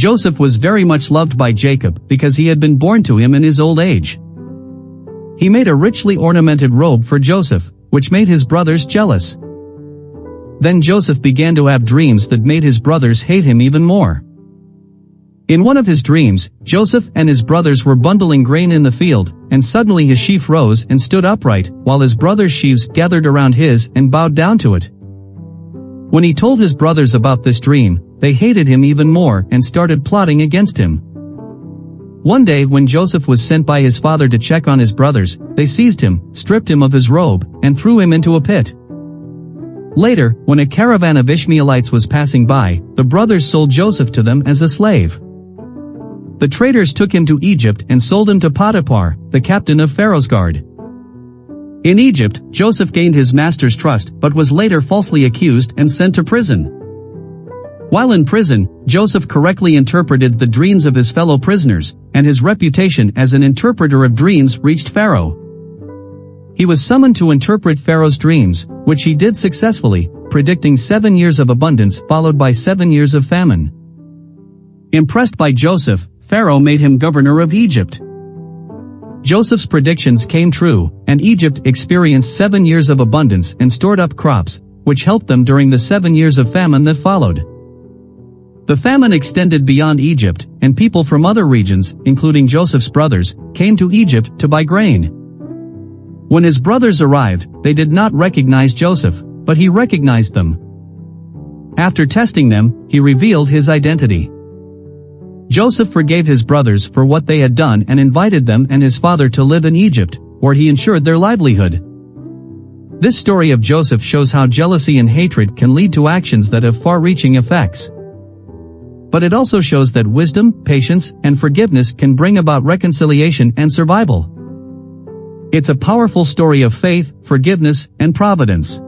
Joseph was very much loved by Jacob because he had been born to him in his old age. He made a richly ornamented robe for Joseph, which made his brothers jealous. Then Joseph began to have dreams that made his brothers hate him even more. In one of his dreams, Joseph and his brothers were bundling grain in the field, and suddenly his sheaf rose and stood upright, while his brothers' sheaves gathered around his and bowed down to it. When he told his brothers about this dream, they hated him even more and started plotting against him. One day when Joseph was sent by his father to check on his brothers, they seized him, stripped him of his robe, and threw him into a pit. Later, when a caravan of Ishmaelites was passing by, the brothers sold Joseph to them as a slave. The traders took him to Egypt and sold him to Potiphar, the captain of Pharaoh's guard. In Egypt, Joseph gained his master's trust but was later falsely accused and sent to prison. While in prison, Joseph correctly interpreted the dreams of his fellow prisoners, and his reputation as an interpreter of dreams reached Pharaoh. He was summoned to interpret Pharaoh's dreams, which he did successfully, predicting 7 years of abundance followed by 7 years of famine. Impressed by Joseph, Pharaoh made him governor of Egypt. Joseph's predictions came true, and Egypt experienced 7 years of abundance and stored up crops, which helped them during the 7 years of famine that followed. The famine extended beyond Egypt, and people from other regions, including Joseph's brothers, came to Egypt to buy grain. When his brothers arrived, they did not recognize Joseph, but he recognized them. After testing them, he revealed his identity. Joseph forgave his brothers for what they had done and invited them and his father to live in Egypt, where he ensured their livelihood. This story of Joseph shows how jealousy and hatred can lead to actions that have far-reaching effects. But it also shows that wisdom, patience, and forgiveness can bring about reconciliation and survival. It's a powerful story of faith, forgiveness, and providence.